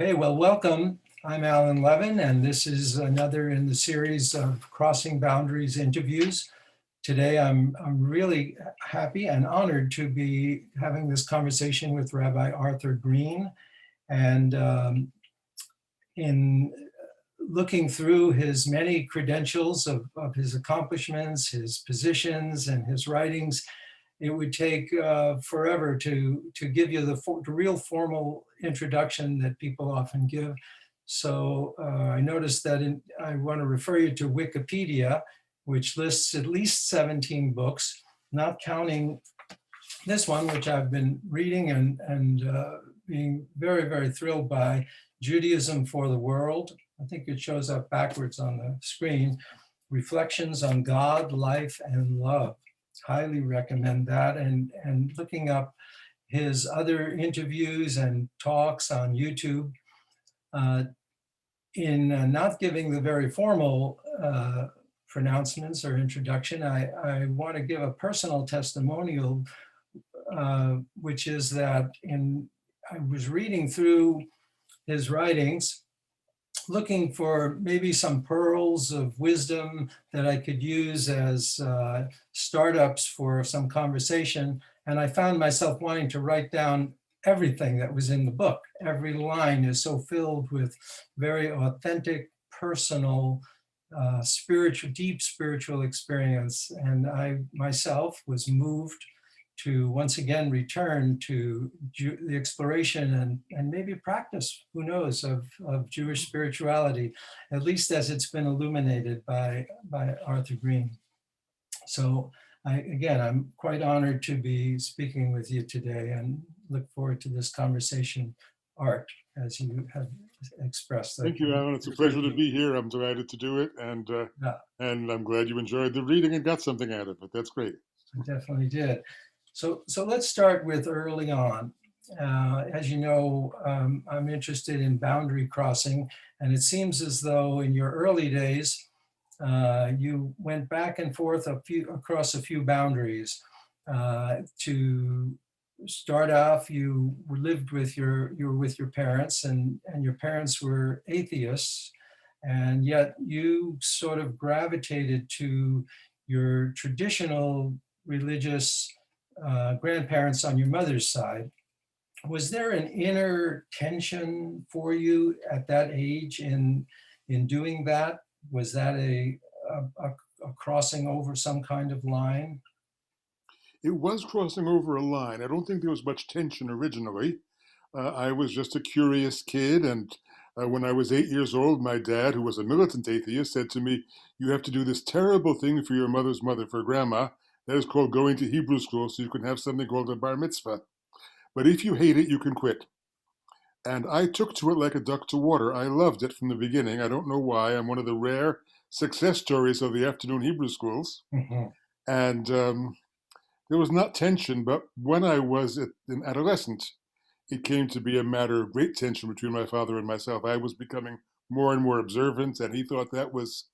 Okay, well, welcome. I'm Alan Levin, and this is another in the series of Crossing Boundaries interviews. Today, I'm really happy and honored to be having this conversation with Rabbi Arthur Green. And in looking through his many credentials of his accomplishments, his positions, and his writings, it would take forever to give you the real formal introduction that people often give. So I noticed that I want to refer you to Wikipedia, which lists at least 17 books, not counting this one, which I've been reading and being very, very thrilled by, Judaism for the World. I think it shows up backwards on the screen. Reflections on God, Life, and Love. Highly recommend that. And looking up his other interviews and talks on YouTube. In not giving the very formal pronouncements or introduction, I want to give a personal testimonial, which is that I was reading through his writings, looking for maybe some pearls of wisdom that I could use as startups for some conversation. And I found myself wanting to write down everything that was in the book. Every line is so filled with very authentic, personal, deep spiritual experience. And I myself was moved to once again return to the exploration and maybe practice, who knows, of Jewish spirituality, at least as it's been illuminated by Arthur Green. So I'm quite honored to be speaking with you today and look forward to this conversation, Art, as you have expressed. Thank you, Alan. It's a pleasure to be here. I'm delighted to do it, and I'm glad you enjoyed the reading and got something out of it. That's great. I definitely did. So let's start with early on. As you know, I'm interested in boundary crossing, and it seems as though in your early days, you went back and forth across a few boundaries. To start off, you lived with you were with your parents, and your parents were atheists, and yet you sort of gravitated to your traditional religious grandparents on your mother's side. Was there an inner tension for you at that age in doing that? Was that a crossing over some kind of line? It was crossing over a line. I don't think there was much tension originally. I was just a curious kid, and when I was 8 years old, my dad, who was a militant atheist, said to me, "You have to do this terrible thing for your mother's mother, for grandma. That is called going to Hebrew school, so you can have something called a bar mitzvah. But if you hate it, you can quit." And I took to it like a duck to water. I loved it from the beginning. I don't know why. I'm one of the rare success stories of the afternoon Hebrew schools. Mm-hmm. And there was not tension, but when I was an adolescent, it came to be a matter of great tension between my father and myself. I was becoming more and more observant, and he thought that was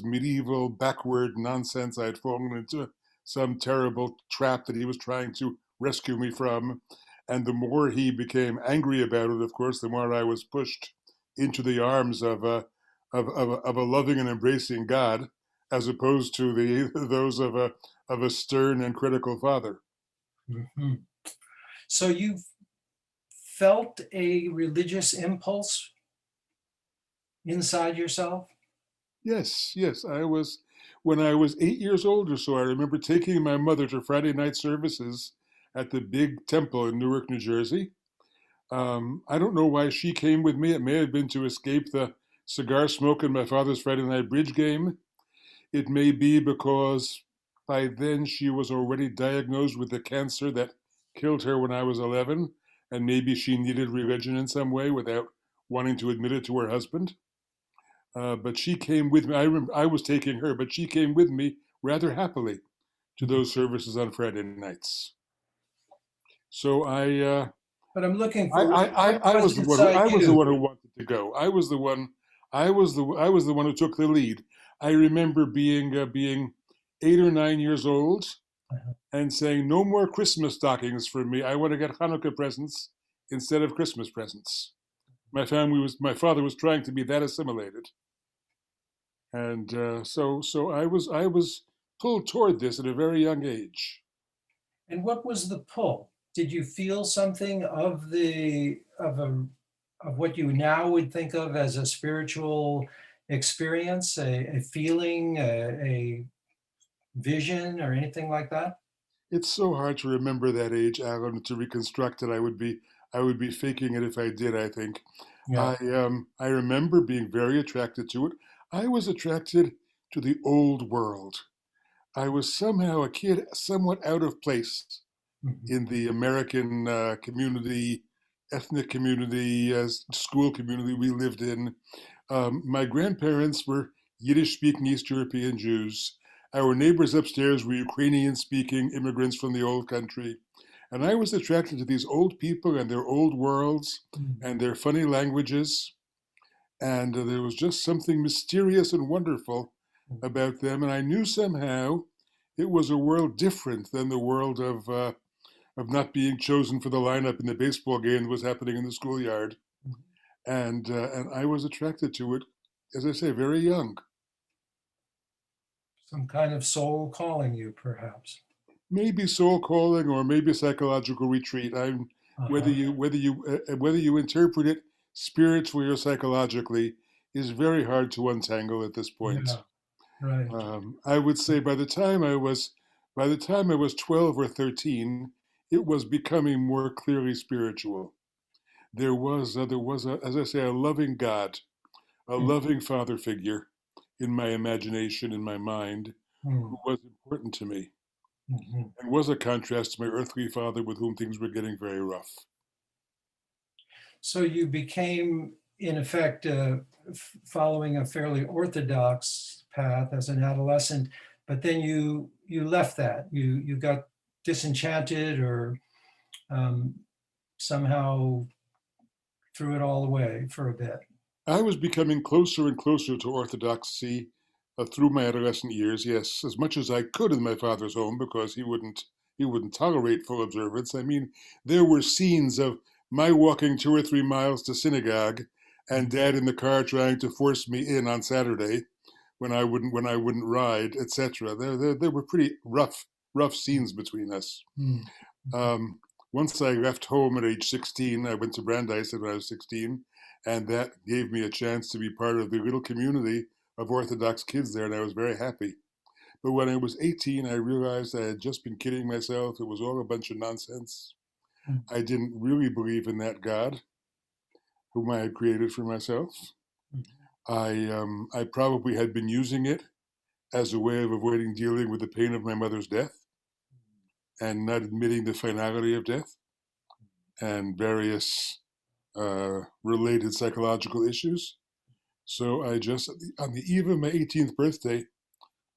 medieval, backward nonsense. I had fallen into some terrible trap that he was trying to rescue me from. And the more he became angry about it, of course, the more I was pushed into the arms of a loving and embracing God, as opposed to those of a stern and critical father. Mm-hmm. So you felt a religious impulse inside yourself? Yes, yes. When I was 8 years old or so, I remember taking my mother to Friday night services at the big temple in Newark, New Jersey. I don't know why she came with me. It may have been to escape the cigar smoke in my father's Friday night bridge game. It may be because by then she was already diagnosed with the cancer that killed her when I was 11, and maybe she needed religion in some way without wanting to admit it to her husband. But she came with me. I was taking her, but she came with me rather happily to those services on Friday nights. So But I'm looking I, for I what's was the one who inside you. wanted to go. I was the one who took the lead. I remember being 8 or 9 years old Uh-huh. and saying, "No more Christmas stockings for me. I want to get Hanukkah presents instead of Christmas presents." My father was trying to be that assimilated, and so I was pulled toward this at a very young age. And what was the pull? Did you feel something of the of what you now would think of as a spiritual experience, a feeling, a vision, or anything like that? It's so hard to remember that age, Alan, to reconstruct it. I would be faking it if I did, I think. Yeah. I remember being very attracted to it. I was attracted to the old world. I was somehow a kid somewhat out of place Mhm. in the American community, ethnic community, school community we lived in. My grandparents were Yiddish speaking East European Jews. Our neighbors upstairs were Ukrainian speaking immigrants from the old country. And I was attracted to these old people and their old worlds Mhm. and their funny languages. And there was just something mysterious and wonderful about them. And I knew somehow it was a world different than the world of not being chosen for the lineup in the baseball game that was happening in the schoolyard. Mhm. And I was attracted to it, as I say, very young. Some kind of soul calling you, perhaps. Maybe soul calling or maybe psychological retreat. I'm whether Uh-huh. you interpret it spiritually or psychologically is very hard to untangle at this point. Yeah, right. I would say by the time I was 12 or 13, it was becoming more clearly spiritual. There was, as I say, a loving God, a loving father figure in my imagination, in my mind, Mhm. who was important to me Mhm. and was a contrast to my earthly father with whom things were getting very rough. So you became, in effect, following a fairly orthodox path as an adolescent, but then you left that. You got disenchanted, or um, somehow threw it all away for a bit. I was becoming closer and closer to orthodoxy through my adolescent years. Yes, as much as I could in my father's home because he wouldn't tolerate full observance. I mean, there were scenes of my walking 2 or 3 miles to synagogue and Dad in the car trying to force me in on Saturday when I wouldn't ride, etc. There were pretty rough scenes between us. Mm. Um, Once I left home at age 16, I went to Brandeis when I was 16, and that gave me a chance to be part of the little community of Orthodox kids there, and I was very happy. But when I was 18, I realized I had just been kidding myself. It was all a bunch of nonsense. Mm. I didn't really believe in that God whom I had created for myself. Mm. I probably had been using it as a way of avoiding dealing with the pain of my mother's death and not admitting the finality of death and various related psychological issues. So I just, on the eve of my 18th birthday,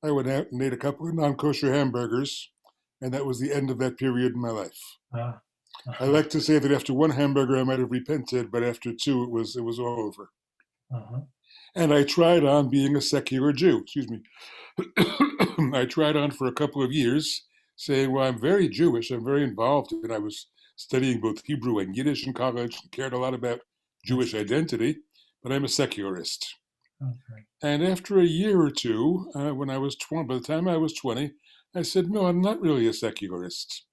I went out and ate a couple of non-kosher hamburgers, and that was the end of that period in my life. Ah, I uh-huh, like to say that after one hamburger I might have repented, but after two it was all over. uh-huh. And I tried on being a secular Jew. Excuse me. I tried on for a couple of years, saying, "Well, I'm very Jewish. I'm very involved," and I was studying both Hebrew and Yiddish in college, and cared a lot about That's Jewish identity, but I'm a secularist. okay. And after a year or two, when I was 20, by the time I was 20, I said, "No, I'm not really a secularist.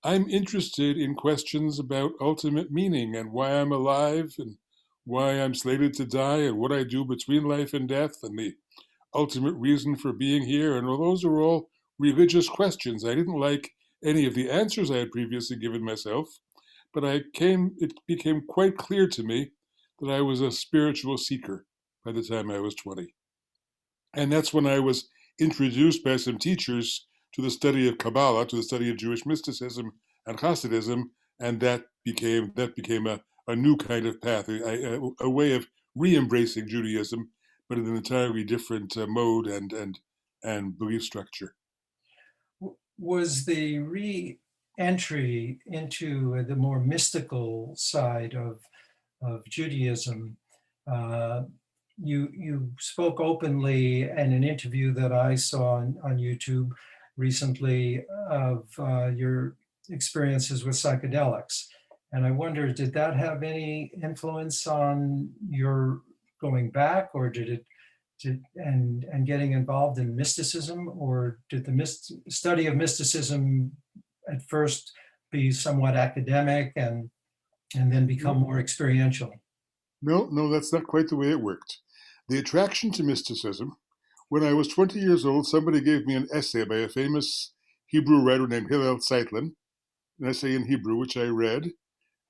I'm interested in questions about ultimate meaning and why I'm alive and why I'm slated to die and what I do between life and death and the ultimate reason for being here." And all those are all religious questions. I didn't like any of the answers I had previously given myself, but it became quite clear to me that I was a spiritual seeker by the time I was 20. And that's when I was introduced by some teachers to the study of Kabbalah, to the study of Jewish mysticism and Hasidism, and that became a new kind of path, a way of re-embracing Judaism, but in an entirely different mode and belief structure. Was the re-entry into the more mystical side of Judaism? Uh, you spoke openly in an interview that I saw on YouTube recently of your experiences with psychedelics. And I wonder, did that have any influence on your going back, or did it and getting involved in mysticism, or did the study of mysticism at first be somewhat academic and then become No, more experiential? no, that's not quite the way it worked. The attraction to mysticism, when I was 20 years old, somebody gave me an essay by a famous Hebrew writer named Hillel Zeitlin, an essay in Hebrew, which I read,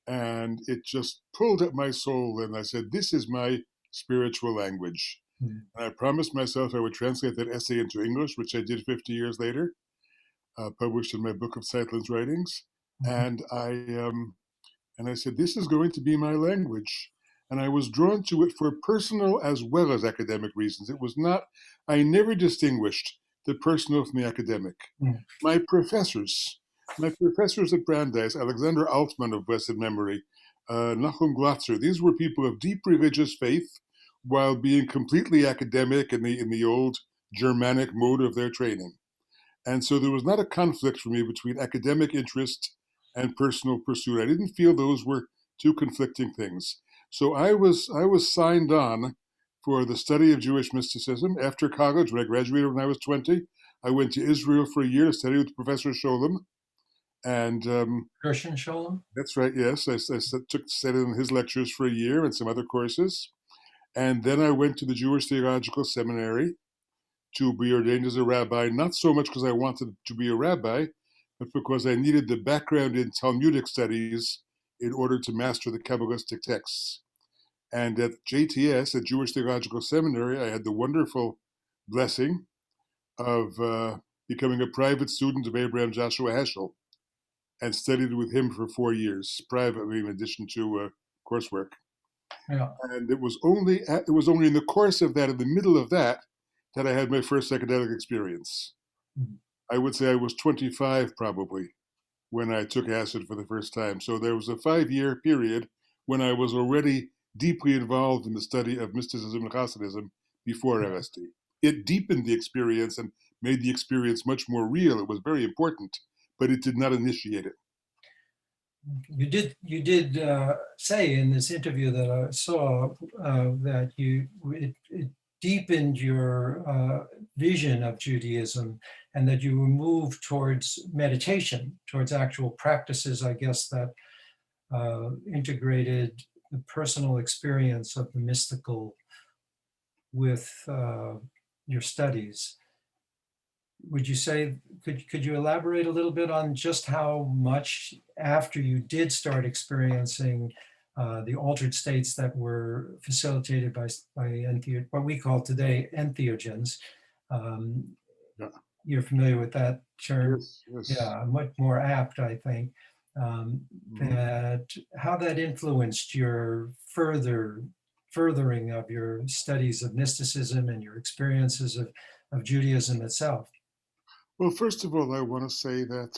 and it just pulled at my soul. And I said, "This is my spiritual language." Mm. And I promised myself I would translate that essay into English, which I did 50 years later, published in my book of Zeitlin's writings. Mhm. And I said, "This is going to be my language." And I was drawn to it for personal as well as academic reasons. It was not, I never distinguished the personal from the academic. Mm. My professors, my professors at Brandeis, Alexander Altman of blessed memory, Nachum Glatzer, these were people of deep religious faith while being completely academic in the old Germanic mode of their training. And so there was not a conflict for me between academic interest and personal pursuit. I didn't feel those were two conflicting things. So I was signed on for the study of Jewish mysticism. After college, when I graduated when I was 20, I went to Israel for a year to study with Professor Sholem. And Gershon Scholem? that's right, yes, I studied in his lectures for a year and some other courses. And then I went to the Jewish Theological Seminary to be ordained as a rabbi, not so much because I wanted to be a rabbi, but because I needed the background in Talmudic studies in order to master the Kabbalistic texts. And at JTS, at Jewish Theological Seminary, I had the wonderful blessing of becoming a private student of Abraham Joshua Heschel and studied with him for 4 years privately in addition to coursework. Yeah. And it was only in the course of that, in the middle of that, that I had my first psychedelic experience. Mm. I would say I was 25 probably when I took acid for the first time. So there was a 5 year period when I was already deeply involved in the study of mysticism and Hasidism before LSD. It deepened the experience and made the experience much more real. It was very important, but it did not initiate it. You did say in this interview that I saw that it deepened your vision of Judaism, and that you were moved towards meditation, towards actual practices, I guess, that integrated the personal experience of the mystical with your studies. Would you say, could you elaborate a little bit on just how much after you did start experiencing the altered states that were facilitated by what we call today entheogens? Um, Yeah. you're familiar with that term? Yes, yes. Yeah, much more apt, I think. Um, Mhm. that how that influenced your furthering of your studies of mysticism and your experiences of Judaism itself. Well, first of all, I want to say that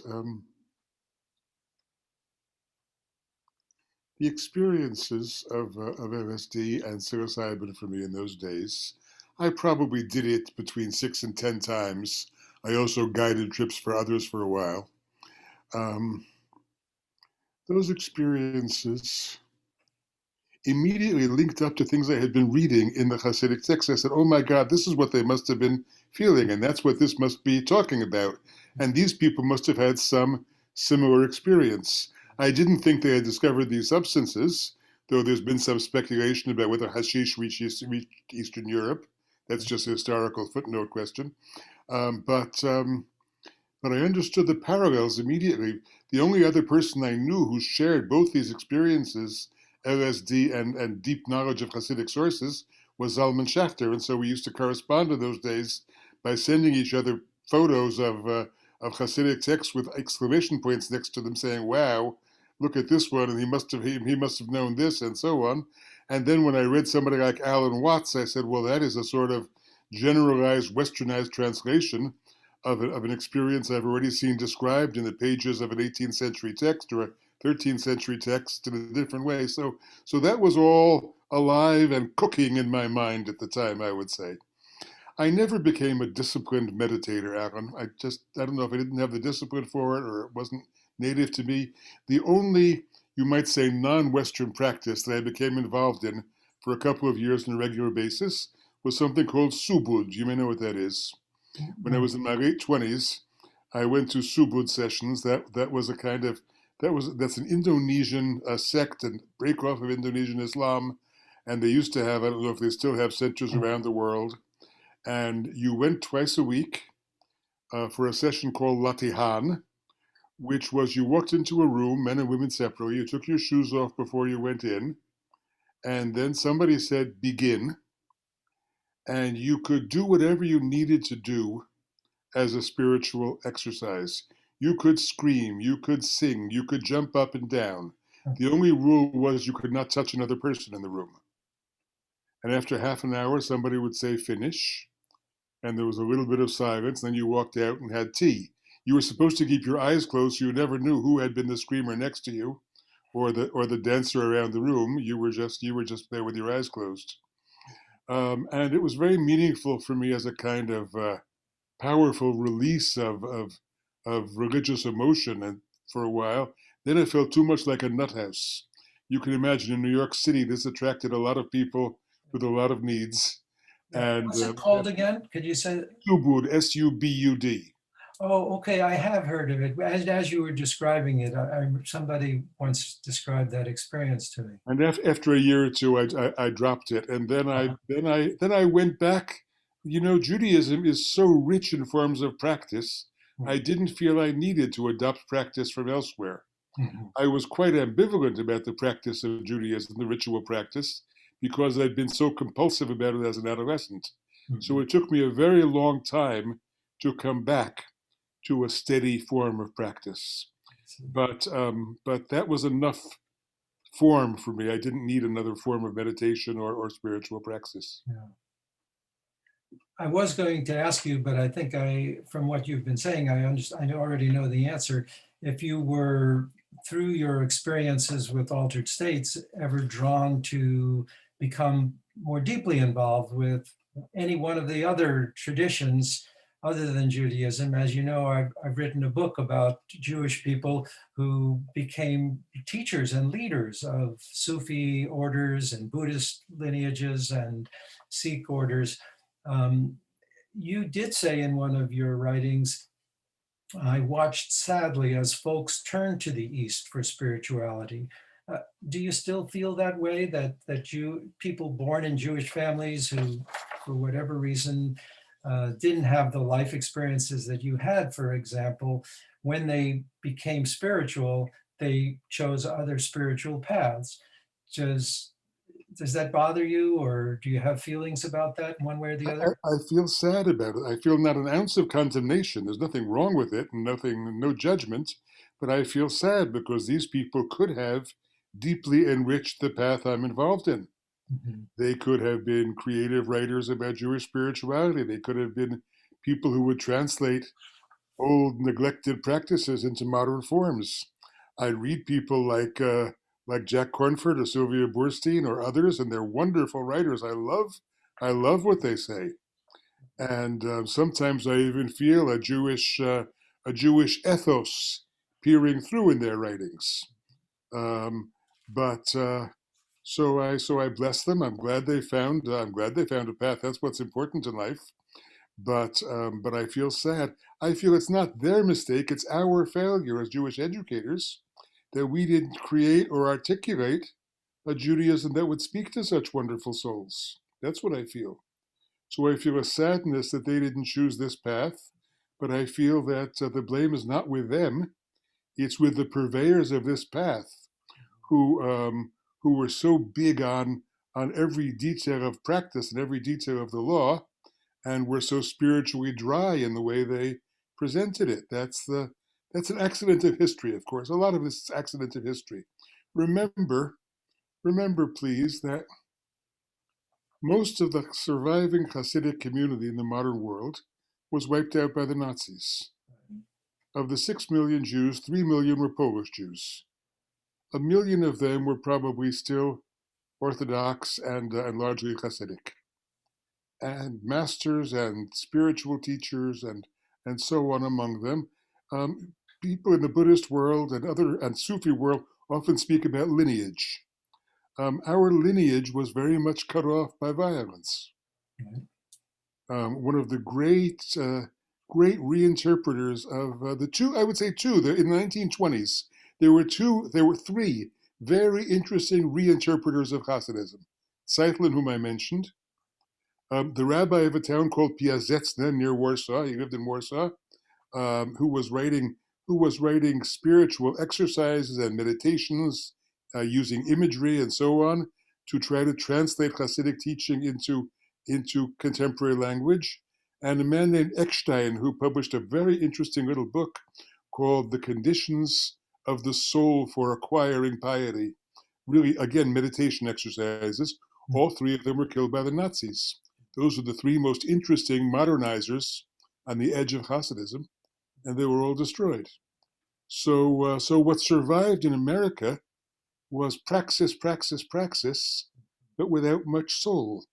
the experiences of LSD and psilocybin for me in those days, I probably did it between 6 and 10 times. I also guided trips for others for a while. Um, those experiences immediately linked up to things I had been reading in the Hasidic text. I said, "Oh my God, this is what they must have been feeling, and that's what this must be talking about. And these people must have had some similar experience." I didn't think they had discovered these substances, though there's been some speculation about whether hashish reached Eastern Europe. That's just a historical footnote question. Um, but um, but I understood the parallels immediately. The only other person I knew who shared both these experiences, LSD and deep knowledge of Hasidic sources, was Zalman Schachter. And so we used to correspond in those days by sending each other photos of Hasidic texts with exclamation points next to them saying, "Wow, look at this one, and he must have known this," and so on. And then when I read somebody like Alan Watts, I said, "Well, that is a sort of generalized, westernized translation of an experience I've already seen described in the pages of an 18th century text or a 13th century text in a different way." So that was all alive and cooking in my mind at the time, I would say. I never became a disciplined meditator, Alan. I don't know if I didn't have the discipline for it or it wasn't native to me. The only you might say, non-Western practice that I became involved in for a couple of years on a regular basis was something called subud. You may know what that is. When I Mm, was in my late 20s, I went to subud sessions. That was a kind of that's an Indonesian sect and break off of Indonesian Islam, and they used to have, I don't know if they still have, centers mm, around the world. And you went twice a week for a session called latihan, which was you walked into a room, men and women separately. You took your shoes off before you went in, and then somebody said begin, and you could do whatever you needed to do as a spiritual exercise. You could scream, you could sing, you could jump up and down. mm. The only rule was you could not touch another person in the room. And after half an hour, somebody would say finish, and there was a little bit of silence. Then you walked out and had tea. You were supposed to keep your eyes closed, so you never knew who had been the screamer next to you, or the dancer around the room. You were just there with your eyes closed, and it was very meaningful for me as a kind of powerful release of religious emotion. And for a while, then it felt too much like a nut house. You can imagine in New York City, this attracted a lot of people with a lot of needs, Yeah. and What's it called again? Could you say? Subud, S-U-B-U-D. Oh, okay. I have heard of it. As you were describing it, somebody once described that experience to me. And after a year or two, I dropped it, and Uh-huh. then I went back. You know, Judaism is so rich in forms of practice. I Mm, didn't feel I needed to adopt practice from elsewhere. mhm, I was quite ambivalent about the practice of Judaism, the ritual practice, because I'd been so compulsive about it as an adolescent. So mhm. it took me a very long time to come back to a steady form of practice. But that was enough form for me. I didn't need another form of meditation or spiritual praxis. Yeah. I was going to ask you, but I think from what you've been saying, I already know the answer. If you were, through your experiences with altered states, ever drawn to become more deeply involved with any one of the other traditions other than Judaism. As you know, I've written a book about Jewish people who became teachers and leaders of Sufi orders and Buddhist lineages and Sikh orders. um, you did say in one of your writings, I watched sadly as folks turned to the East for spirituality. Do you still feel that way, that you people born in Jewish families who, for whatever reason, didn't have the life experiences that you had, for example, when they became spiritual, they chose other spiritual paths? Does does that bother you, or do you have feelings about that one way or the other? I feel sad about it. I feel not an ounce of condemnation. There's nothing wrong with it, and no judgment. But I feel sad because these people could have deeply enriched the path I'm involved in. Mhm. They could have been creative writers about Jewish spirituality. They could have been people who would translate old neglected practices into modern forms. I read people like Jack Cornford or Sylvia Boorstein or others, and they're wonderful writers. I love what they say, and sometimes I even feel a Jewish ethos peering through in their writings. Um, but so I bless them. I'm glad they found a path. That's what's important in life. But I feel sad. I feel it's not their mistake, it's our failure as Jewish educators that we didn't create or articulate a Judaism that would speak to such wonderful souls. That's what I feel. So I feel a sadness that they didn't choose this path, but I feel that the blame is not with them, it's with the purveyors of this path who who were so big on every detail of practice and every detail of the law, and were so spiritually dry in the way they presented it. That's an accident of history, of course. A lot of this is accident of history. Remember, remember, please, that most of the surviving Hasidic community in the modern world was wiped out by the Nazis. Of the 6 million Jews, 3 million were Polish Jews. A million of them were probably still Orthodox and largely Hasidic. And masters and spiritual teachers and so on among them. People in the Buddhist world and Sufi world often speak about lineage. Our lineage was very much cut off by violence. Right. One of the great reinterpreters of the two, I would say two, in the 1920s, there were three very interesting reinterpreters of Hasidism. Zeitlin, whom I mentioned, the rabbi of a town called Piaseczna near Warsaw, he lived in Warsaw, who was writing spiritual exercises and meditations using imagery and so on to try to translate Hasidic teaching into contemporary language, and a man named Eckstein who published a very interesting little book called The Conditions of the Soul for Acquiring Piety. Really, again, meditation exercises. All three of them were killed by the Nazis. Those are the three most interesting modernizers on the edge of Hasidism, and they were all destroyed. So what survived in America was praxis, praxis, praxis, but without much soul.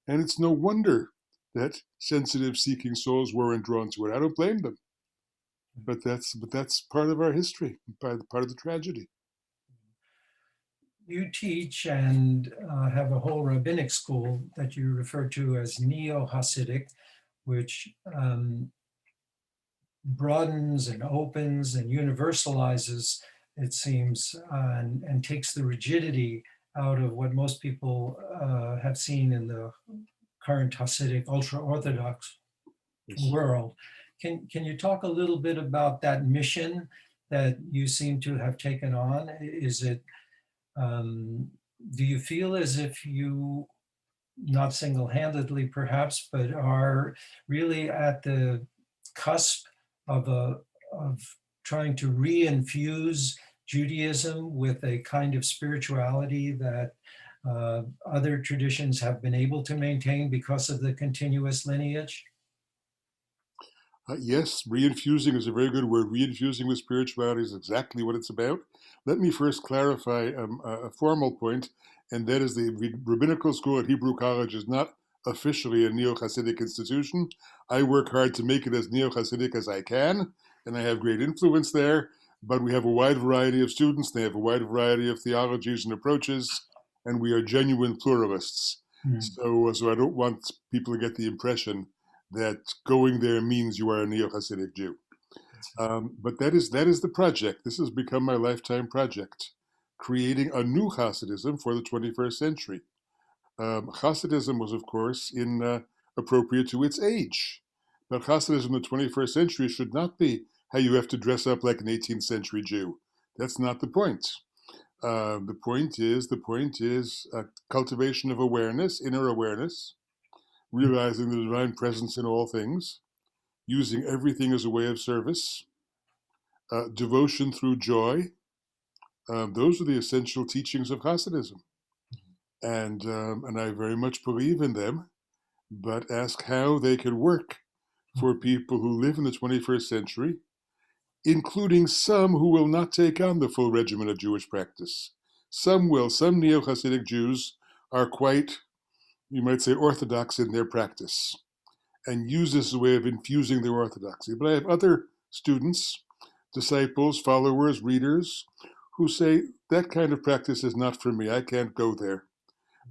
And it's no wonder that sensitive, seeking souls weren't drawn to it. I don't blame them, but that's part of our history, part of the tragedy. You teach and have a whole rabbinic school that you refer to as Neo-Hasidic, which broadens and opens and universalizes, it seems, and takes the rigidity out of what most people have seen in the current Hasidic ultra-Orthodox Yes. world. Can you talk a little bit about that mission that you seem to have taken on? Is it, do you feel as if you, not single-handedly perhaps, but are really at the cusp of trying to re-infuse Judaism with a kind of spirituality that other traditions have been able to maintain because of the continuous lineage? Yes, re-infusing is a very good word. Re-infusing with spirituality is exactly what it's about. Let me first clarify a formal point, and that is the rabbinical school at Hebrew College is not officially a Neo-Hasidic institution. I work hard to make it as Neo-Hasidic as I can, and I have great influence there. But we have a wide variety of students. They have a wide variety of theologies and approaches, and we are genuine pluralists. Hmm. So I don't want people to get the impression that going there means you are a Neo-Hasidic Jew. But that is the project. This has become my lifetime project, creating a new Hasidism for the 21st century. Hasidism was, of course, appropriate to its age. But Hasidism in the 21st century should not be how you have to dress up like an 18th century Jew. That's not the point. The point is cultivation of awareness, inner awareness, realizing the divine presence in all things, using everything as a way of service, devotion through joy. Those are the essential teachings of Hasidism. And I very much believe in them, but ask how they can work for people who live in the 21st century, including some who will not take on the full regimen of Jewish practice. Some will. Some Neo Hasidic Jews are quite, you might say, orthodox in their practice and use this as a way of infusing their orthodoxy. But I have other students, disciples, followers, readers, who say that kind of practice is not for me. I can't go there.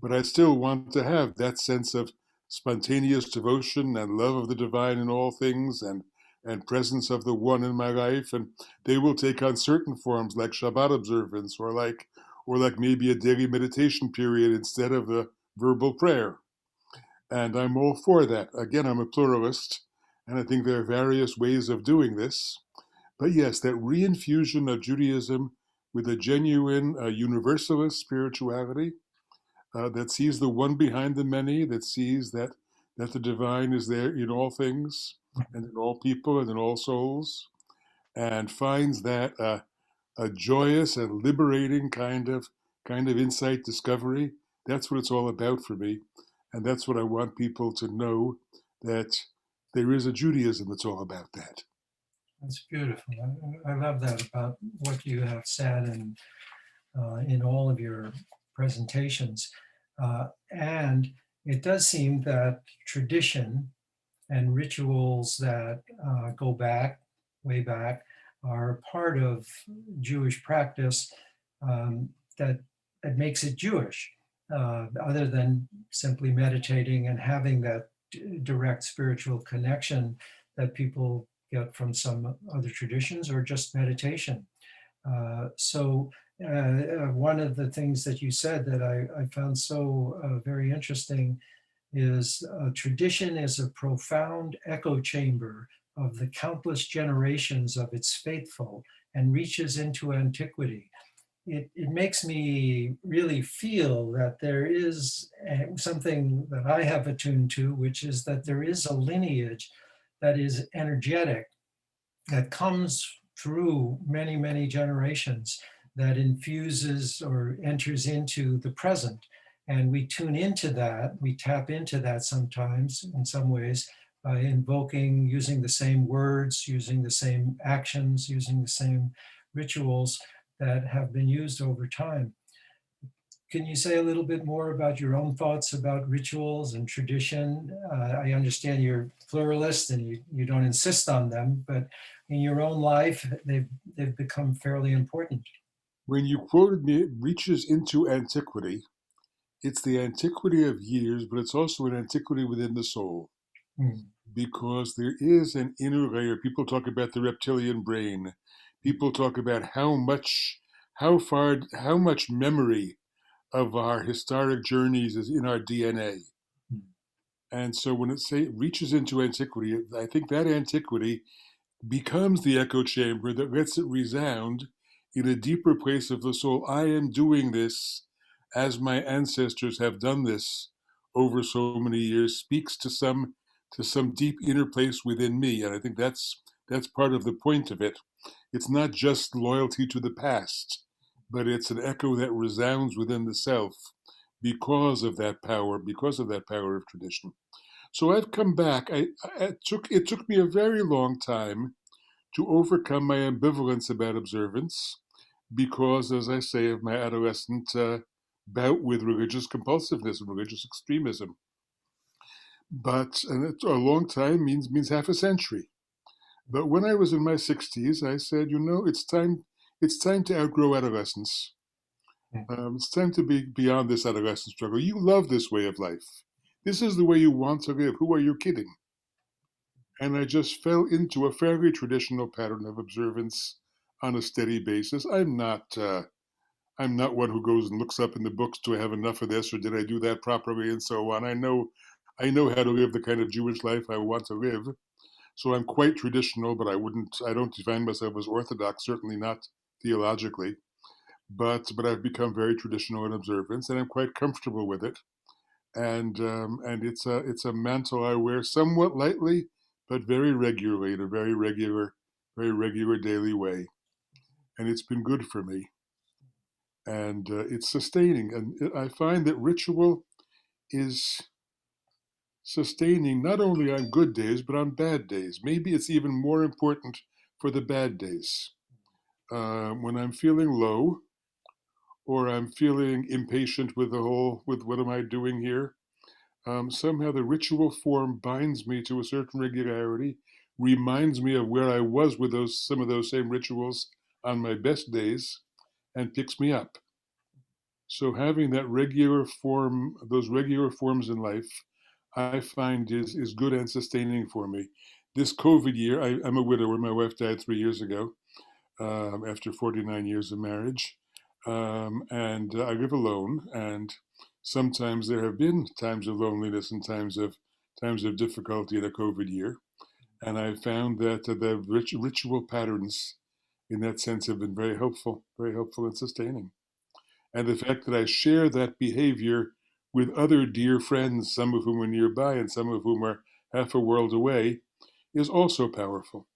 But I still want to have that sense of spontaneous devotion and love of the divine in all things and presence of the one in my life. And they will take on certain forms like Shabbat observance or like maybe a daily meditation period instead of the verbal prayer. And I'm all for that. Again, I'm a pluralist, and I think there are various ways of doing this. But yes, that reinfusion of Judaism with a genuine universalist spirituality that sees the one behind the many, that sees that the divine is there in all things and in all people and in all souls, and finds that a joyous and liberating kind of insight discovery. That's what it's all about for me, and that's what I want people to know, that there is a Judaism that's all about that. That's beautiful. I love that about what you have said and in all of your presentations. And it does seem that tradition and rituals that go back, way back, are part of Jewish practice. that makes it Jewish, other than simply meditating and having that direct spiritual connection that people get from some other traditions or just meditation. One of the things that you said that I found so very interesting is tradition is a profound echo chamber of the countless generations of its faithful and reaches into antiquity. It makes me really feel that there is something that I have attuned to, which is that there is a lineage that is energetic, that comes through many, many generations, that infuses or enters into the present. And we tune into that, we tap into that sometimes in some ways by invoking, using the same words, using the same actions, using the same rituals that have been used over time. Can you say a little bit more about your own thoughts about rituals and tradition? I understand you're pluralist and you don't insist on them, but in your own life, they've become fairly important. When you quoted me, it reaches into antiquity. It's the antiquity of years, but it's also an antiquity within the soul, Mm, because there is an inner layer. People talk about the reptilian brain. People talk about how much memory of our historic journeys is in our DNA. mm, And so when it reaches into antiquity, I think that antiquity becomes the echo chamber that lets it resound in a deeper place of the soul. I am doing this as my ancestors have done this over so many years, speaks to some deep inner place within me. And I think that's part of the point of it. It's not just loyalty to the past, but it's an echo that resounds within the self because of that power of tradition. So I've come back. It took me a very long time to overcome my ambivalence about observance, because, as I say, of my adolescent bout with religious compulsiveness and religious extremism. And a long time means half a century. But when I was in my 60s, I said, it's time to outgrow adolescence. mm. It's time to be beyond this adolescent struggle. You love this way of life. This is the way you want to live. Who are you kidding? And I just fell into a fairly traditional pattern of observance on a steady basis. I'm not one who goes and looks up in the books, do I have enough of this or did I do that properly and so on. I know how to live the kind of Jewish life I want to live. So I'm quite traditional, but I don't define myself as Orthodox, certainly not theologically. But I've become very traditional in observance, and I'm quite comfortable with it. And it's a mantle I wear somewhat lightly, but very regularly in a very regular daily way, and it's been good for me, and it's sustaining. And I find that ritual is sustaining not only on good days but on bad days. Maybe it's even more important for the bad days. When I'm feeling low or I'm feeling impatient with with what am I doing here, somehow the ritual form binds me to a certain regularity, reminds me of where I was with some of those same rituals on my best days, and picks me up. So having that regular form, those regular forms in life, I find is good and sustaining for me. This COVID year, I'm a widower. My wife died 3 years ago after 49 years of marriage. And I live alone, and sometimes there have been times of loneliness and times of difficulty in a COVID year. And I found that the ritual patterns, in that sense, have been very helpful and sustaining. And the fact that I share that behavior with other dear friends, some of whom are nearby and some of whom are half a world away, is also powerful.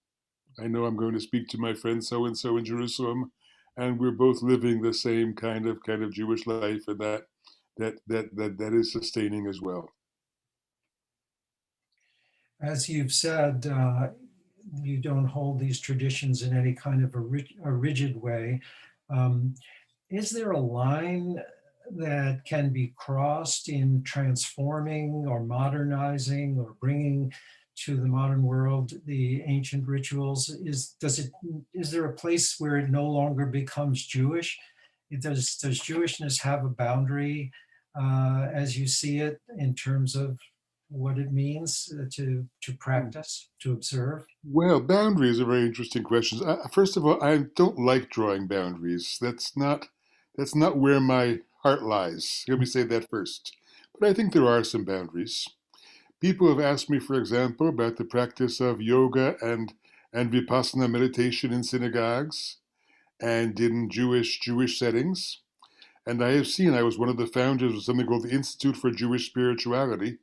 I know I'm going to speak to my friend so and so in Jerusalem, and we're both living the same kind of Jewish life, and that is sustaining as well. As you've said, you don't hold these traditions in any kind of a rigid way. Um, is there a line that can be crossed in transforming or modernizing or bringing to the modern world the ancient rituals? Is there a place where it no longer becomes Jewish? Does Jewishness have a boundary as you see it in terms of what it means to practice, to observe? Well, boundaries are very interesting questions. First of all, I don't like drawing boundaries. That's not where my heart lies. Let me say that first. But I think there are some boundaries. People have asked me, for example, about the practice of yoga and vipassana meditation in synagogues and in Jewish settings. And I have seen, I was one of the founders of something called the Institute for Jewish Spirituality,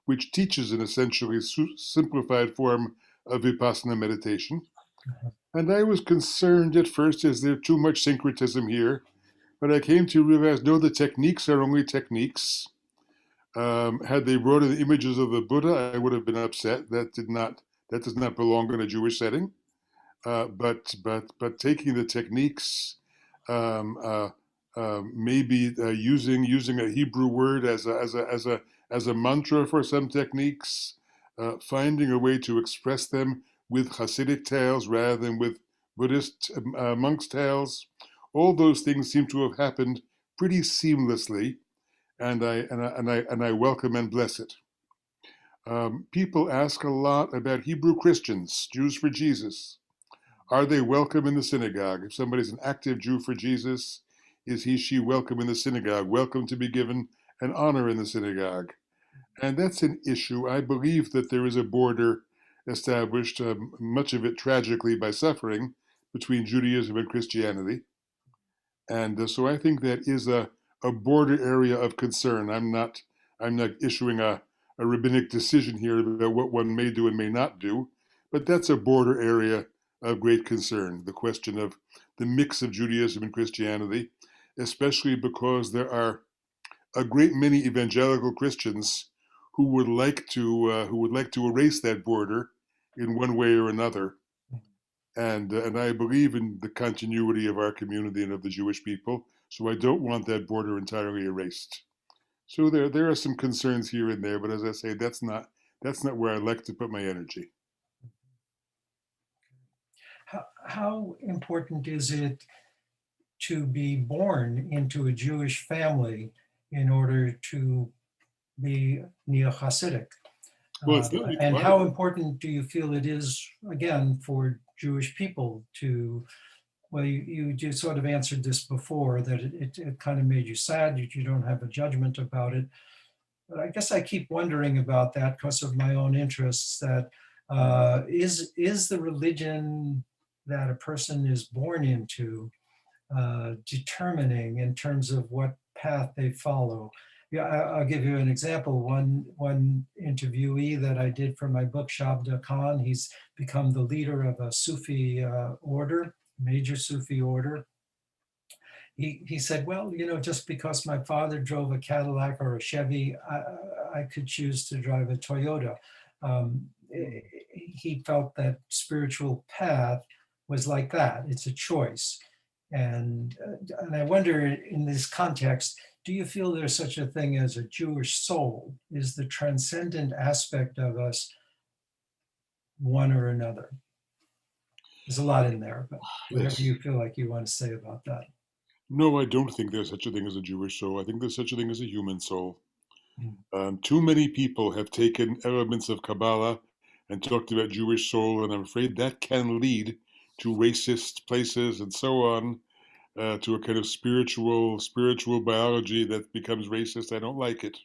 which teaches an essentially simplified form of Vipassana meditation. And I was concerned at first, is there too much syncretism here? But I came to realize, no, the techniques are only techniques. Had they brought in the images of the Buddha, I would have been upset. That does not belong in a Jewish setting. But taking the techniques, um, uh, maybe using a Hebrew word as a mantra for some techniques, finding a way to express them with Hasidic tales rather than with Buddhist monks' tales. All those things seem to have happened pretty seamlessly, and I welcome and bless it. People ask a lot about Hebrew Christians, Jews for Jesus. Are they welcome in the synagogue? If somebody's an active Jew for Jesus, is he, she welcome in the synagogue? Welcome to be given an honor in the synagogue? And that's an issue. I believe that there is a border established, much of it tragically by suffering, between Judaism and Christianity. And so I think that is a border area of concern. I'm not issuing a rabbinic decision here about what one may do and may not do, but that's a border area of great concern, the question of the mix of Judaism and Christianity, especially because there are a great many evangelical Christians who would like to erase that border in one way or another. And I believe in the continuity of our community and of the Jewish people, so I don't want that border entirely erased. So there are some concerns here and there, but as I say, that's not where I like to put my energy. How important is it to be born into a Jewish family in order to be Neo-Hasidic? Well, it's not And how required. important do you feel it is, again, for Jewish people to, well, you sort of answered this before, that it kind of made you sad that you don't have a judgment about it. But I guess I keep wondering about that because of my own interests, that is the religion that a person is born into determining in terms of what path they follow. Yeah, I'll give you an example. One interviewee that I did for my book, Shabda Khan, he's become the leader of a Sufi order, major Sufi order. He said, well, just because my father drove a Cadillac or a Chevy, I could choose to drive a Toyota. He felt that spiritual path was like that. It's a choice. And I wonder, in this context, do you feel there's such a thing as a Jewish soul? Is the transcendent aspect of us one or another? There's a lot in there, but whatever Yes. you feel like you want to say about that. No, I don't think there's such a thing as a Jewish soul. I think there's such a thing as a human soul. Mm. Too many people have taken elements of Kabbalah and talked about Jewish soul, and I'm afraid that can lead to racist places and so on, to a kind of spiritual biology that becomes racist. I don't like it.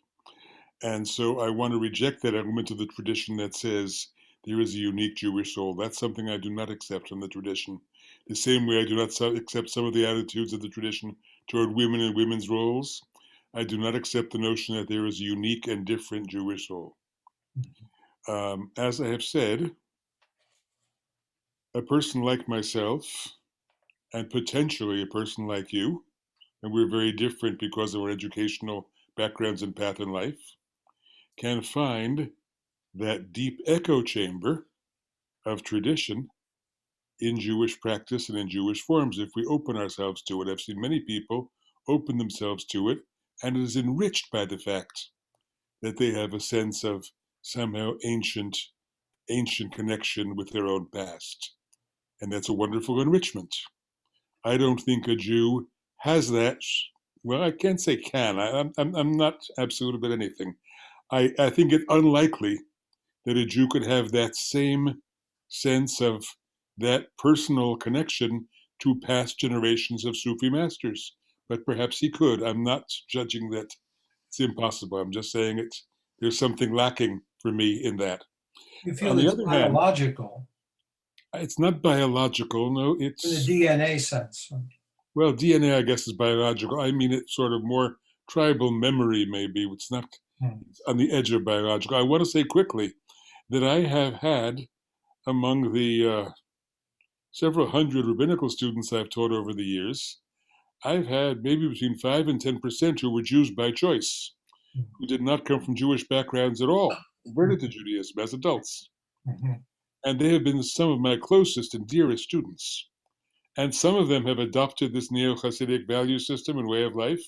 And so I want to reject that element of the tradition that says there is a unique Jewish soul. That's something I do not accept from the tradition. The same way I do not accept some of the attitudes of the tradition toward women and women's roles. I do not accept the notion that there is a unique and different Jewish soul. As I have said, a person like myself, and potentially a person like you, and we're very different because of our educational backgrounds and path in life, can find that deep echo chamber of tradition in Jewish practice and in Jewish forms if we open ourselves to it. I've seen many people open themselves to it, and it is enriched by the fact that they have a sense of somehow ancient connection with their own past. And that's a wonderful enrichment. I don't think a Jew has that. Well, I can't say can. I'm not absolute about anything. I think it unlikely that a Jew could have that same sense of that personal connection to past generations of Sufi masters. But perhaps he could. I'm not judging that it's impossible. I'm just saying there's something lacking for me in that. You On feel the it's other hand, biological it's not biological. No, in the it's, DNA sense. well, DNA, I guess, is biological. I mean, it's sort of more tribal memory, maybe. It's not Hmm. it's on the edge of biological. I want to say quickly that I have had among the several hundred rabbinical students I've taught over the years, I've had maybe between 5 and 10% who were Jews by choice, who did not come from Jewish backgrounds at all, converted to Judaism as adults. Mhm. And they have been some of my closest and dearest students. And some of them have adopted this Neo-Hasidic value system and way of life,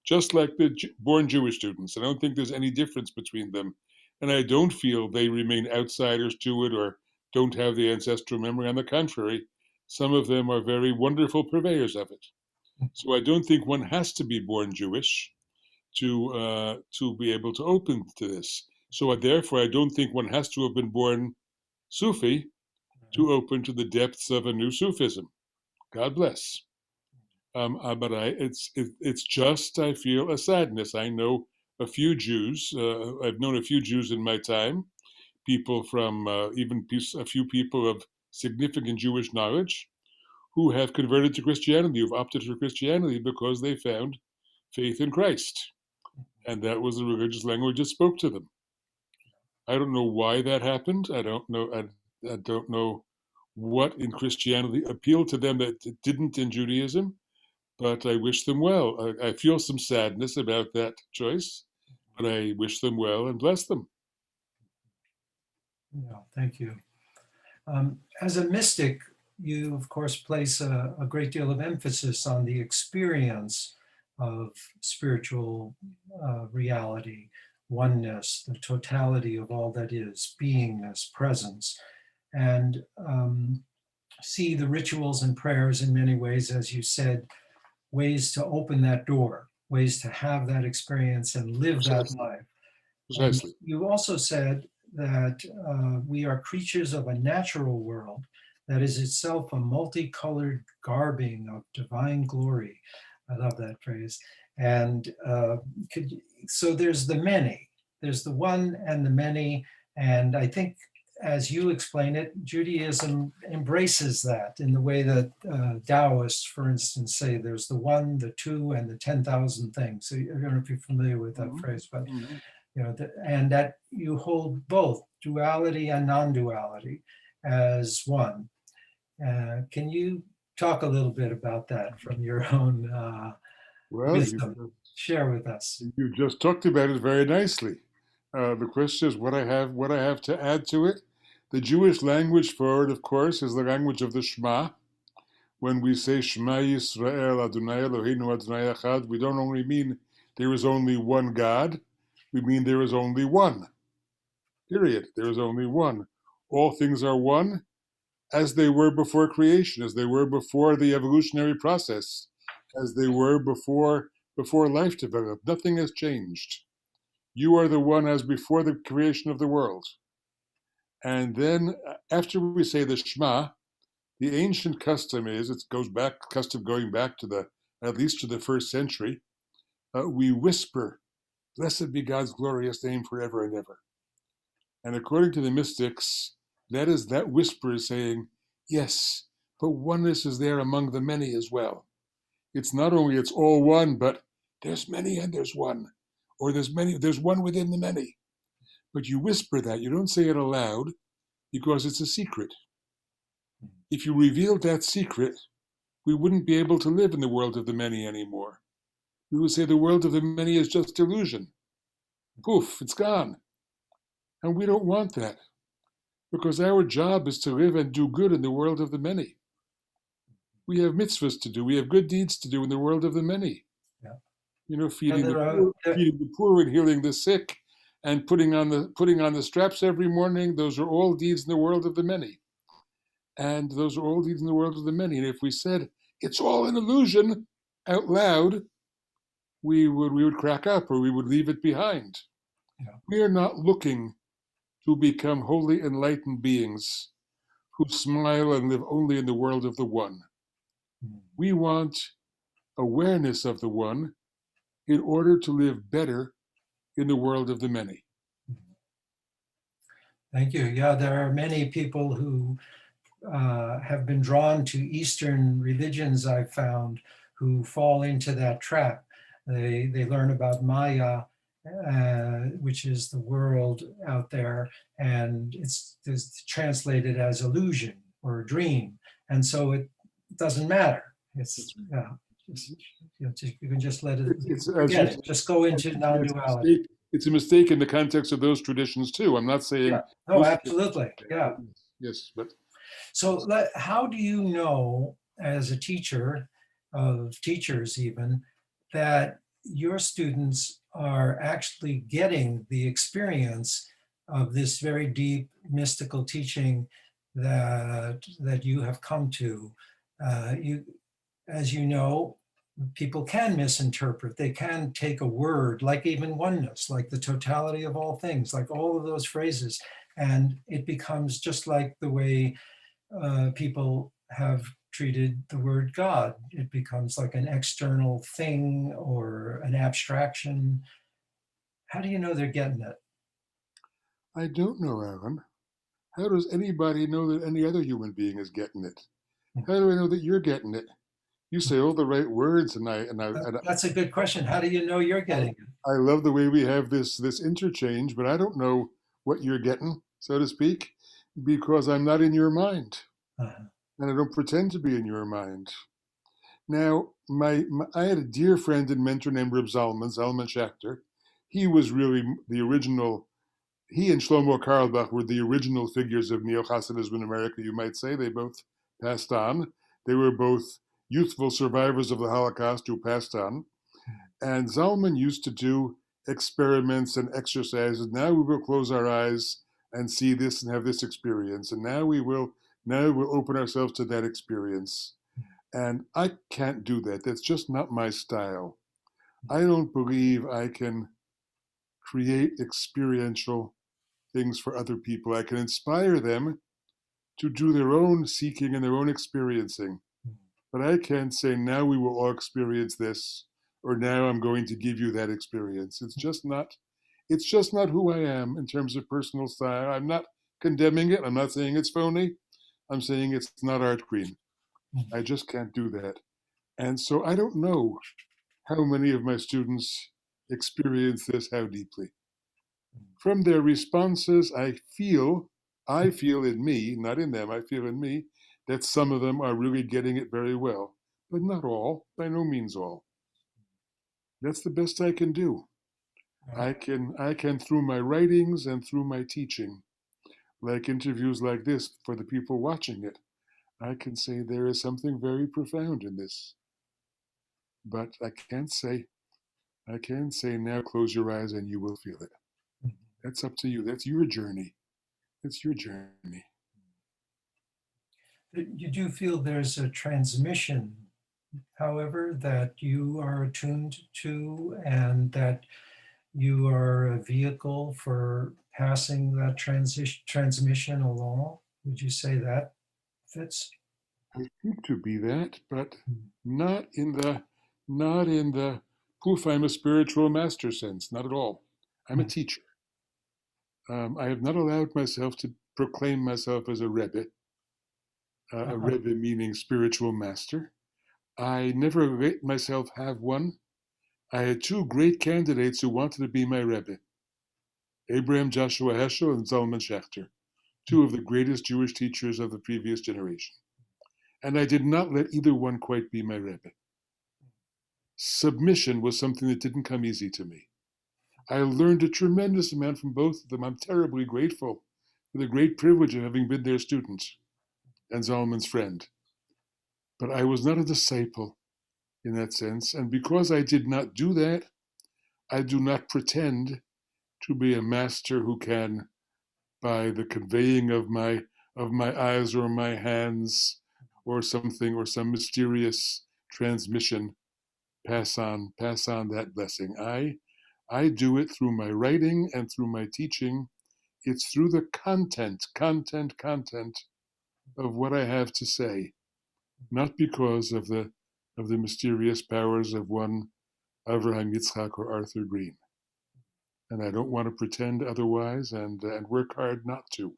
just like the born Jewish students. I don't think there's any difference between them. And I don't feel they remain outsiders to it or don't have the ancestral memory. On the contrary, some of them are very wonderful purveyors of it. So I don't think one has to be born Jewish to be able to open to this. So therefore, I don't think one has to have been born Sufi to open to the depths of a new Sufism. God bless. But it's just I feel a sadness. I know a few Jews. I've known a few Jews in my time. People from even a few people of significant Jewish knowledge who have converted to Christianity, who've opted for Christianity because they found faith in Christ, and that was the religious language that spoke to them. I don't know why that happened. I don't know. I don't know what in Christianity appealed to them that it didn't in Judaism. But I wish them well. I feel some sadness about that choice, but I wish them well and bless them. Yeah, thank you. As a mystic, you, of course, place a great deal of emphasis on the experience of spiritual reality, oneness, the totality of all that is, beingness, presence, and see the rituals and prayers in many ways, as you said, ways to open that door, ways to have that experience and live that Precisely. life. And Precisely. you also said that we are creatures of a natural world that is itself a multicolored garbing of divine glory. I love that phrase. And so there's the many, there's the one and the many. And I think, as you explain it, Judaism embraces that in the way that Taoists, for instance, say there's the one, the two, and the 10,000 things. So I don't know if you're familiar with that Mhm. phrase, but Mhm. and that you hold both duality and non-duality as one. Can you talk a little bit about that from your own Well, wisdom? Share with us. you just talked about it very nicely. The question is what I have to add to it. The Jewish language for it, of course, is the language of the Shema. When we say Shema Yisrael Adonai Eloheinu Adonai Echad, we don't only mean there is only one God, we mean there is only one. Period. There is only one. All things are one, as they were before creation, as they were before the evolutionary process, as they were before life developed. Nothing has changed. You are the one as before the creation of the world. And then after we say the Shema, the ancient custom is, it goes back, custom going back to at least to the first century, we whisper, blessed be God's glorious name forever and ever. And according to the mystics, that whisper is saying, yes, but oneness is there among the many as well. It's not only it's all one, but there's many and there's one. Or there's one within the many. But you whisper that, you don't say it aloud because it's a secret. If you revealed that secret, we wouldn't be able to live in the world of the many anymore. We would say the world of the many is just illusion. Poof, it's gone. And we don't want that because our job is to live and do good in the world of the many. We have mitzvahs to do. We have good deeds to do in the world of the many. Yeah. You know, Yeah, feeding the poor and healing the sick, and putting on the straps every morning. Those are all deeds in the world of the many, and those are all deeds in the world of the many. And if we said it's all an illusion, out loud, we would crack up or we would leave it behind. Yeah. We are not looking to become wholly enlightened beings who smile and live only in the world of the one. Mm. We want awareness of the one in order to live better in the world of the many. Thank you. Yeah, there are many people who have been drawn to Eastern religions, I've found, who fall into that trap. They learn about Maya, which is the world out there, and it's translated as illusion or dream, and so it doesn't matter. It's just, you can just let it It's as you forget say, it. Just go into non-duality. it's a mistake in the context of those traditions too. I'm not saying Yeah. No, most absolutely. Yeah. yes, but So how do you know, as a teacher of teachers even, that your students are actually getting the experience of this very deep mystical teaching that you have come to? You, as you know, people can misinterpret. They can take a word, like even oneness, like the totality of all things, like all of those phrases, and it becomes just like the way people have treated the word God. It becomes like an external thing or an abstraction. How do you know they're getting it? I don't know, Aaron. How does anybody know that any other human being is getting it? How do I know that you're getting it? You say all the right words, That's a good question. How do you know you're getting it? I love the way we have this interchange, but I don't know what you're getting, so to speak, because I'm not in your mind, Uh, and I don't pretend to be in your mind. Now, I had a dear friend and mentor named Reb Zalman Schachter. He was really the original. He and Shlomo Carlebach were the original figures of Neo-Hasidism in America, you might say. They both passed on. They were both youthful survivors of the Holocaust who passed on. And Zalman used to do experiments and exercises. Now we will close our eyes and see this and have this experience. And now we'll open ourselves to that experience. And I can't do that. That's just not my style. I don't believe I can create experiential things for other people. I can inspire them to do their own seeking and their own experiencing. But I can't say, now we will all experience this, or now I'm going to give you that experience. It's just not who I am in terms of personal style. I'm not condemning it. I'm not saying it's phony. I'm saying it's not art green. I just can't do that. And so I don't know how many of my students experience this, how deeply. From their responses, I feel in me, not in them, I feel in me, that some of them are really getting it very well, but not all, by no means all. That's the best I can do. I can through my writings and through my teaching, like interviews like this for the people watching it, I can say there is something very profound in this. But I can't say now close your eyes and you will feel it. That's up to you. That's your journey. It's your journey. you do feel there's a transmission, however, that you are attuned to and that you are a vehicle for passing that transmission along. Would you say that fits? I think to be that, but not in the not in the poof, I'm a spiritual master sense, not at all. I'm a teacher. I have not allowed myself to proclaim myself as a Rebbe, a Uh-huh. Rebbe meaning spiritual master. I never let myself have one. I had two great candidates who wanted to be my Rebbe, Abraham Joshua Heschel and Zalman Schachter, two of the greatest Jewish teachers of the previous generation. And I did not let either one quite be my Rebbe. Submission was something that didn't come easy to me. I learned a tremendous amount from both of them. I'm terribly grateful for the great privilege of having been their student and Zalman's friend. But I was not a disciple in that sense. And because I did not do that, I do not pretend to be a master who can, by the conveying of my eyes or my hands or something or some mysterious transmission, pass on that blessing. I do it through my writing and through my teaching. It's through the content of what I have to say, not because of the mysterious powers of one Avraham Yitzchak or Arthur Green. And I don't want to pretend otherwise, and work hard not to.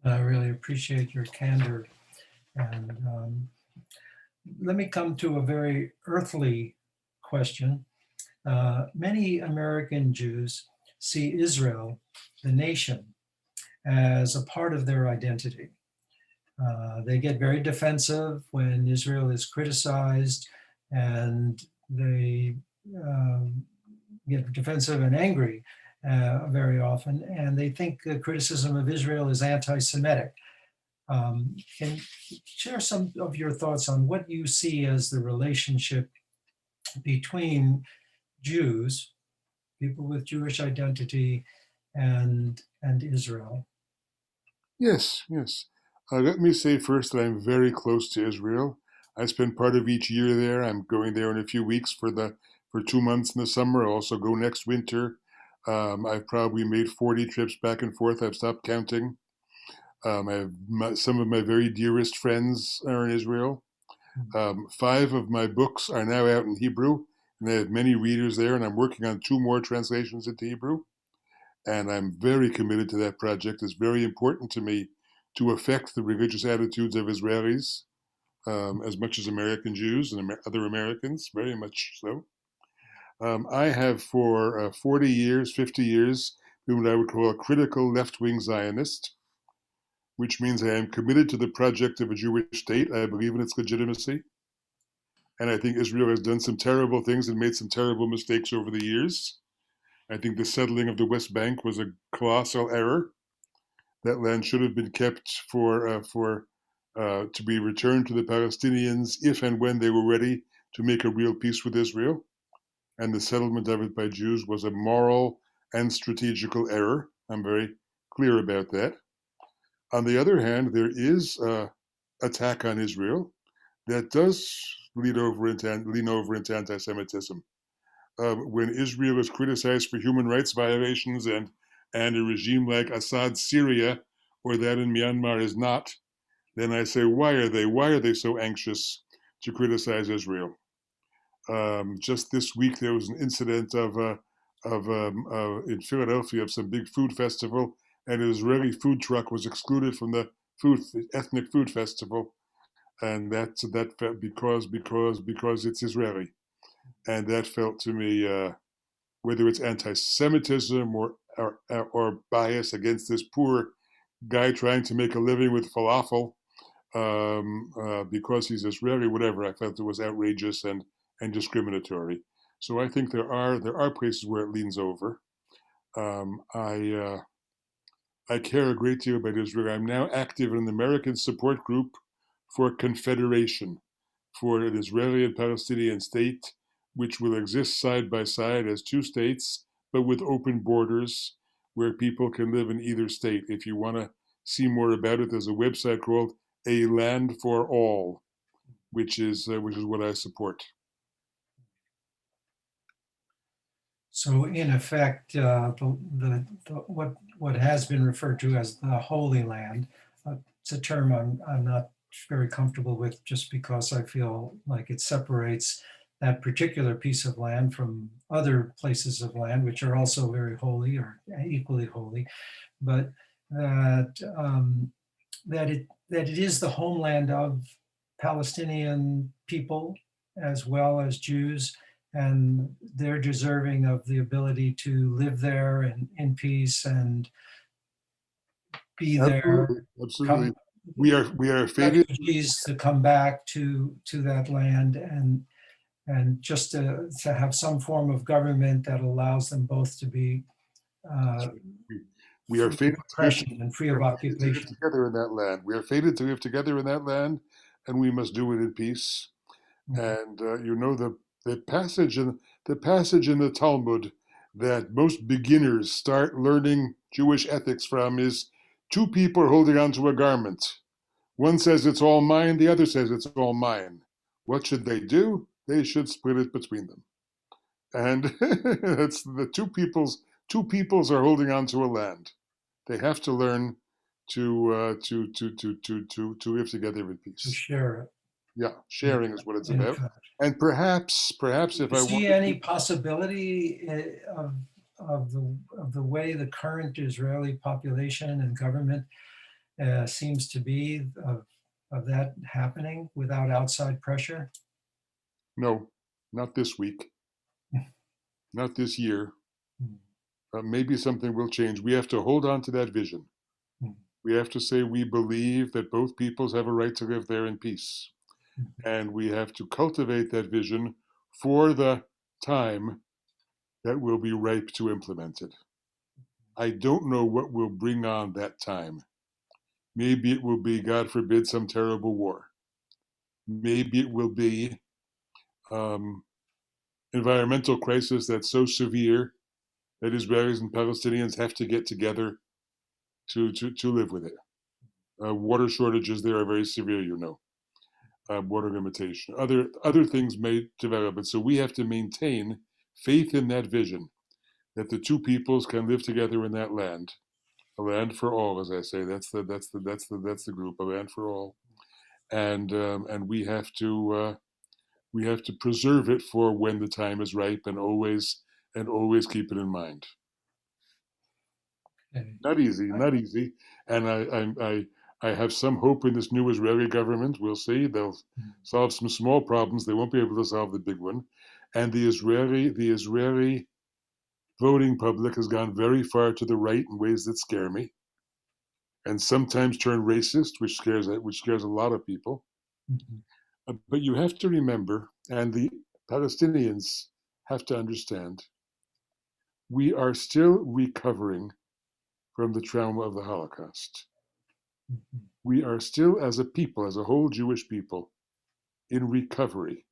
I really appreciate your candor. And let me come to a very earthly question. Many American Jews see Israel, the nation, as a part of their identity. They get very defensive when Israel is criticized, and they get defensive and angry very often, and they think the criticism of Israel is anti-Semitic. Can you share some of your thoughts on what you see as the relationship between Jews, people with Jewish identity, and Israel? Yes, yes. Let me say first that I'm very close to Israel. I spend part of each year there. I'm going there in a few weeks for 2 months in the summer. I'll also go next winter. I've probably made 40 trips back and forth. I've stopped counting. Some of my very dearest friends are in Israel. 5 of my books are now out in Hebrew, and I have many readers there, and I'm working on 2 more translations into Hebrew. And I'm very committed to that project. It's very important to me to affect the religious attitudes of Israelis as much as American Jews and other Americans, very much so. I have for 40 years, 50 years, been what I would call a critical left-wing Zionist, which means I am committed to the project of a Jewish state. I believe in its legitimacy. And I think Israel has done some terrible things and made some terrible mistakes over the years. I think the settling of the West Bank was a colossal error. That land should have been kept to be returned to the Palestinians if and when they were ready to make a real peace with Israel. And the settlement of it by Jews was a moral and strategical error. I'm very clear about that. On the other hand, there is attack on Israel that does lean over into anti-Semitism. When Israel is criticized for human rights violations and a regime like Assad's Syria or that in Myanmar is not, then I say, why are they so anxious to criticize Israel? Just this week there was an incident in Philadelphia of some big food festival, and an Israeli food truck was excluded from the ethnic food festival, and that's because it's Israeli. And that felt to me, whether it's anti-Semitism or bias against this poor guy trying to make a living with falafel because he's Israeli, whatever, I felt it was outrageous and discriminatory. So I think there are places where it leans over. I care a great deal about Israel. I'm now active in an American support group for confederation, for an Israeli and Palestinian state, which will exist side by side as 2 states, but with open borders where people can live in either state. If you want to see more about it, there's a website called A Land for All, which is what I support. So in effect, what has been referred to as the Holy Land, it's a term I'm not very comfortable with, just because I feel like it separates that particular piece of land from other places of land, which are also very holy or equally holy, but that it is the homeland of Palestinian people as well as Jews, and they're deserving of the ability to live there in peace and be there. Absolutely. We are fated refugees to come back to that land, and just to have some form of government that allows them both to be we are fated oppression and free of occupation. Together in that land. We are fated to live together in that land, and we must do it in peace. Mm-hmm. And the passage in the Talmud that most beginners start learning Jewish ethics from is 2 people are holding onto a garment. One says it's all mine, the other says it's all mine. What should they do? they should split it between them. And it's the two peoples are holding on to a land. They have to learn to live together in To peace. share it. Yeah, sharing is what it's In about. fact, And perhaps do if you I see wanted any to, possibility of the way the current Israeli population and government seems to be of that happening without outside pressure? no, not this week, not this year. Mm, Maybe something will change. We have to hold on to that vision. mm, We have to say we believe that both peoples have a right to live there in peace. mm. And we have to cultivate that vision for the time that will be ripe to implement it. I don't know what will bring on that time. Maybe it will be, God forbid, some terrible war. Maybe it will be um, environmental crisis that's so severe that Israelis and Palestinians have to get together to live with it. Water shortages there are very severe, you know. Water limitation. Other things may develop, and so we have to maintain faith in that vision that the two peoples can live together in that land, a land for all, as I say. That's the group, a land for all, and we have to preserve it for when the time is ripe, and always keep it in mind. Okay. Not easy, I- not easy. And I have some hope in this new Israeli government. We'll see. They'll mm, solve some small problems. They won't be able to solve the big one. And the Israeli voting public has gone very far to the right in ways that scare me, and sometimes turn racist, which scares a lot of people. mhm, But you have to remember, and the Palestinians have to understand, we are still recovering from the trauma of the Holocaust. mhm. We are still, as a people, as a whole Jewish people, in recovery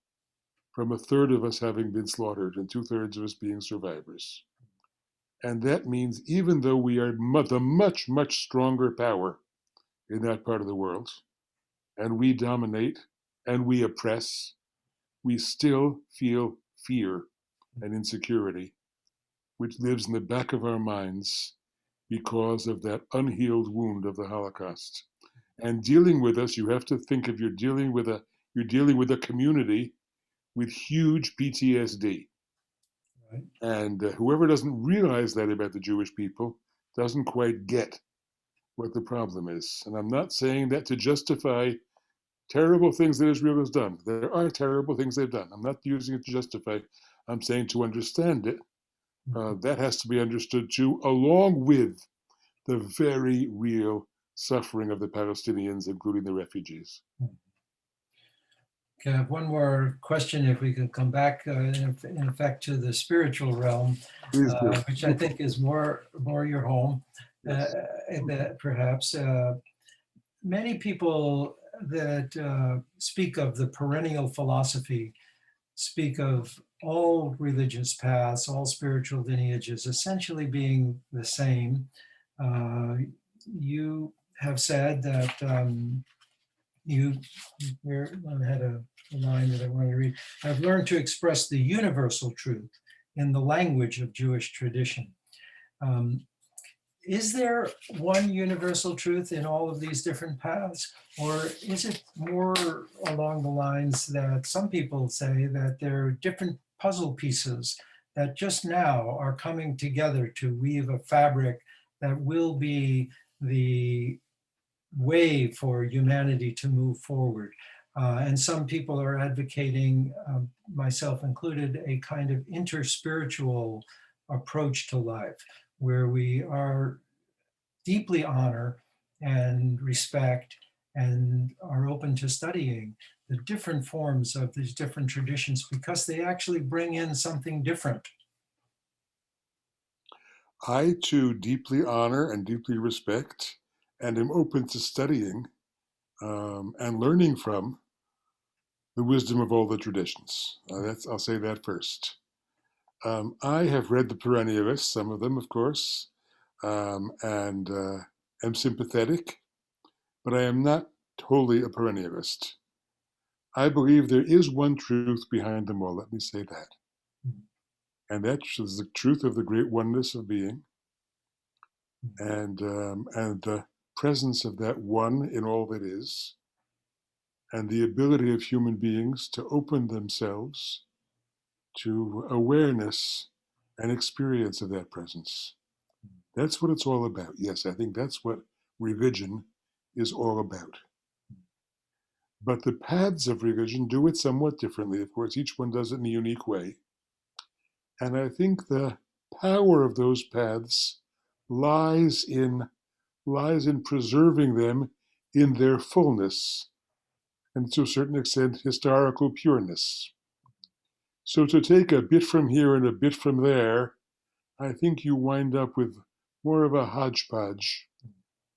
from a third of us having been slaughtered and two-thirds of us being survivors. And that means even though we are the much, much stronger power in that part of the world, and we dominate and we oppress, we still feel fear and insecurity, which lives in the back of our minds because of that unhealed wound of the Holocaust. And dealing with us, you have to think of you're dealing with a community with huge PTSD. Right. And whoever doesn't realize that about the Jewish people doesn't quite get what the problem is. And I'm not saying that to justify terrible things that Israel has done. There are terrible things they've done. I'm not using it to justify. I'm saying to understand it. Mhm. That has to be understood too, along with the very real suffering of the Palestinians, including the refugees. Okay, I have one more question, if we could come back, in effect, to the spiritual realm, Please do. which I think is more your home, uh, Yes. perhaps. Many people that speak of the perennial philosophy speak of all religious paths, all spiritual lineages essentially being the same. Uh, you have said that you, I had a line that I wanted to read. I've learned to express the universal truth in the language of Jewish tradition. Um, is there one universal truth in all of these different paths? Or is it more along the lines that some people say that there are different puzzle pieces that just now are coming together to weave a fabric that will be the way for humanity to move forward? And some people are advocating, myself included, a kind of interspiritual approach to life, where we are deeply honor and respect and are open to studying the different forms of these different traditions because they actually bring in something different. I too deeply honor and deeply respect and am open to studying and learning from the wisdom of all the traditions. I'll say that first. I have read the perennialists, some of them, of course, and am sympathetic, but I am not wholly a perennialist. I believe there is one truth behind them all. Let me say that. Mm, And that is the truth of the great oneness of being mm, and the presence of that one in all that is, and the ability of human beings to open themselves to awareness and experience of that presence. That's what it's all about. Yes, I think that's what religion is all about. But the paths of religion do it somewhat differently. Of course, each one does it in a unique way. And I think the power of those paths lies in lies in preserving them in their fullness and to a certain extent historical pureness. So to take a bit from here and a bit from there, I think you wind up with more of a hodgepodge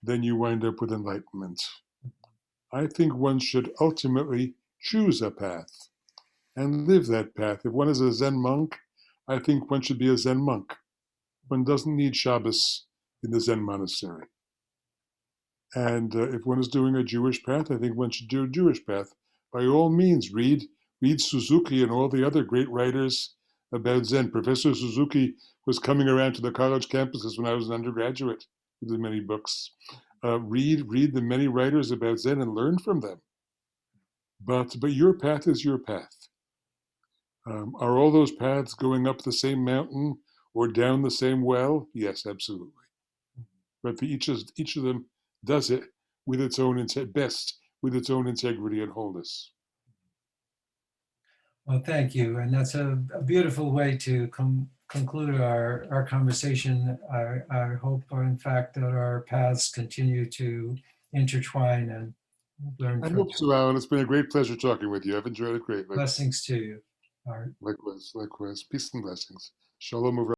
than you wind up with enlightenment. I think one should ultimately choose a path and live that path. If one is a Zen monk, I think one should be a Zen monk. One doesn't need Shabbos in the Zen monastery. And if one is doing a Jewish path, I think one should do a Jewish path. By all means, read Suzuki and all the other great writers about Zen. Professor Suzuki was coming around to the college campuses when I was an undergraduate with many books. Read the many writers about Zen and learn from them. But your path is your path. Are all those paths going up the same mountain or down the same well? Yes, absolutely. But each of them does it with its own best with its own integrity and wholeness. Well, thank you. And that's a beautiful way to conclude our conversation. I hope, in fact, that our paths continue to intertwine and learn I from hope so, Alan. It's been a great pleasure talking with you. I've enjoyed it greatly. blessings to you. All right. Likewise, likewise. Peace and blessings. Shalom.